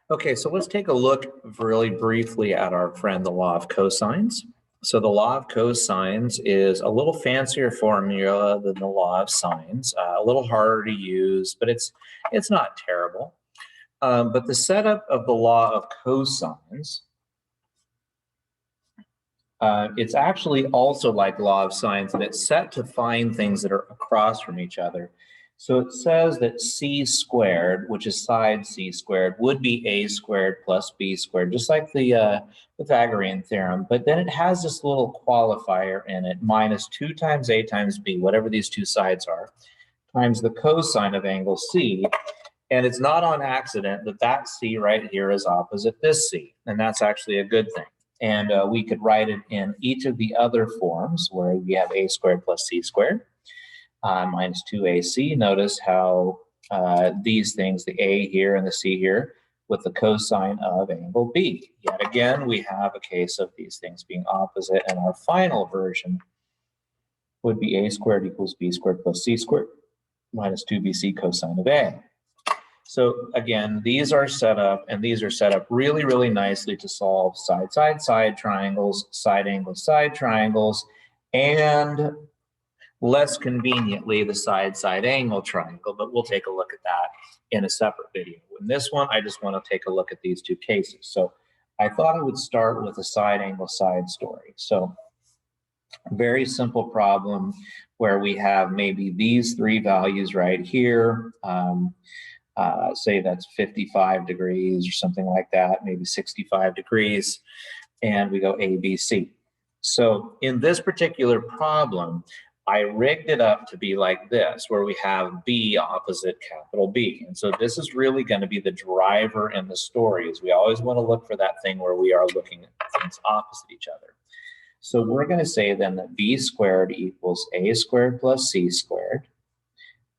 Okay, so let's take a look really briefly at our friend, the law of cosines. So the law of cosines is a little fancier formula than the law of sines, a little harder to use, but it's not terrible. But the setup of the law of cosines, it's actually also like law of sines, and it's set to find things that are across from each other. So it says that c squared, which is side c squared, would be a squared plus b squared, just like the Pythagorean theorem. But then it has this little qualifier in it, minus 2 times a times b, whatever these two sides are, times the cosine of angle c. And it's not on accident that that c right here is opposite this c, and that's actually a good thing. And we could write it in each of the other forms where we have a squared plus c squared. Minus 2ac. Notice how these things, the a here and the c here, with the cosine of angle b. Yet again, we have a case of these things being opposite, and our final version would be a squared equals b squared plus c squared minus 2bc cosine of a. So again, these are set up, and these are set up really, really nicely to solve side triangles, side angle side triangles, and less conveniently the side angle triangle, but we'll take a look at that in a separate video. In this one, I just want to take a look at these two cases. So I thought I would start with a side angle side story. So very simple problem where we have maybe these three values right here. Say that's 55 degrees or something like that, maybe 65 degrees, and we go A, B, C. So in this particular problem, I rigged it up to be like this, where we have B opposite capital B. And so this is really going to be the driver in the story, is we always want to look for that thing where we are looking at things opposite each other. So we're going to say then that B squared equals A squared plus C squared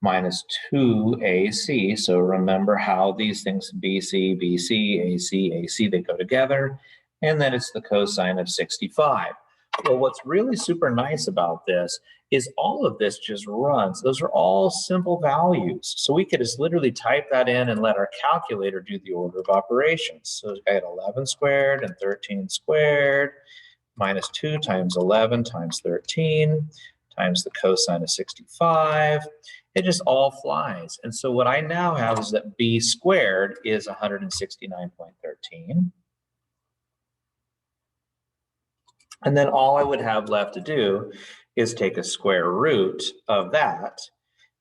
minus 2AC. So remember how these things, BC, BC, AC, AC, they go together. And then it's the cosine of 65. Well, what's really super nice about this is all of this just runs. Those are all simple values. So we could just literally type that in and let our calculator do the order of operations. So I had 11 squared and 13 squared minus 2 times 11 times 13 times the cosine of 65. It just all flies. And so what I now have is that B squared is 169.13. And then all I would have left to do is take a square root of that.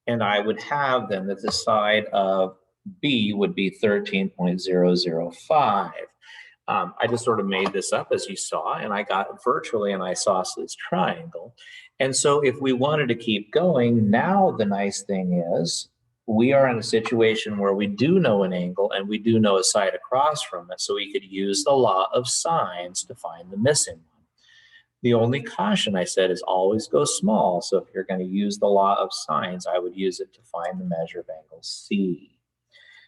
And I would have then that the side of B would be 13.005. I just sort of made this up, as you saw, and I got virtually an isosceles triangle. And so if we wanted to keep going, now the nice thing is we are in a situation where we do know an angle and we do know a side across from it, so we could use the law of sines to find the missing one. The only caution I said is always go small. So if you're going to use the law of sines, I would use it to find the measure of angle C.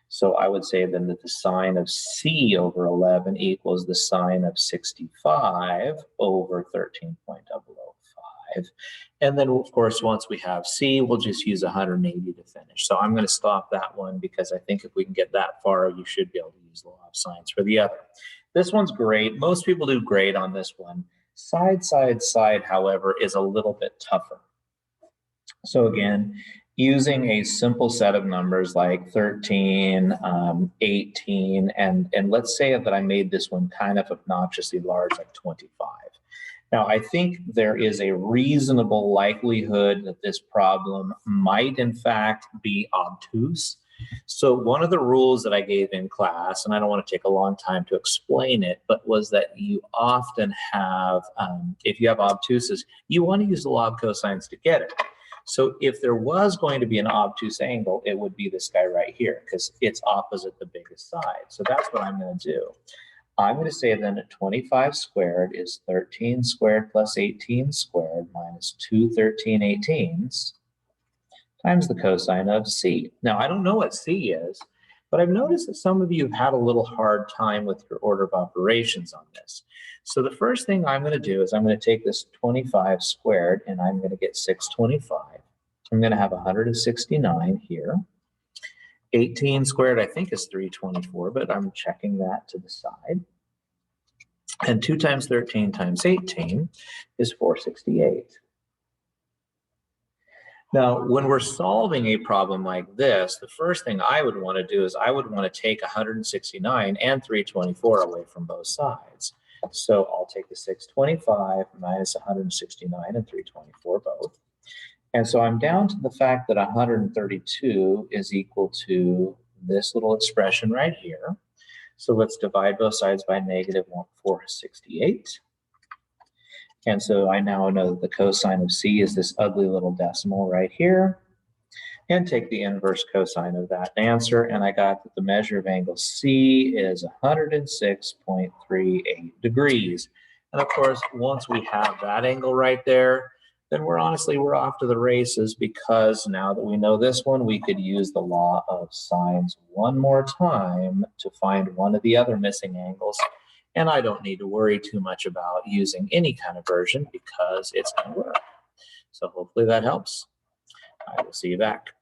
So I would say then that the sine of C over 11 equals the sine of 65 over 13.005. And then, of course, once we have C, we'll just use 180 to finish. So I'm going to stop that one because I think if we can get that far, you should be able to use the law of sines for the other. This one's great. Most people do great on this one. Side, however, is a little bit tougher. So again, using a simple set of numbers like 13, 18, and let's say that I made this one kind of obnoxiously large, like 25. Now, I think there is a reasonable likelihood that this problem might, in fact, be obtuse. So one of the rules that I gave in class, and I don't want to take a long time to explain it, but was that you often have, if you have obtuses, you want to use the law of cosines to get it. So if there was going to be an obtuse angle, it would be this guy right here because it's opposite the biggest side. So that's what I'm going to do. I'm going to say then that 25 squared is 13 squared plus 18 squared minus 2 13/18s times the cosine of C. Now, I don't know what C is, but I've noticed that some of you have had a little hard time with your order of operations on this. So the first thing I'm going to do is I'm going to take this 25 squared and I'm going to get 625. I'm going to have 169 here. 18 squared, I think, is 324, but I'm checking that to the side. And 2 times 13 times 18 is 468. Now, when we're solving a problem like this, the first thing I would want to do is I would want to take 169 and 324 away from both sides. So I'll take the 625 minus 169 and 324 both. And so I'm down to the fact that 132 is equal to this little expression right here. So let's divide both sides by negative 468. And so I now know that the cosine of C is this ugly little decimal right here. And take the inverse cosine of that answer. And I got that the measure of angle C is 106.38 degrees. And of course, once we have that angle right there, then we're off to the races, because now that we know this one, we could use the law of sines one more time to find one of the other missing angles. And I don't need to worry too much about using any kind of version, because it's going to work. So hopefully that helps. I will see you back.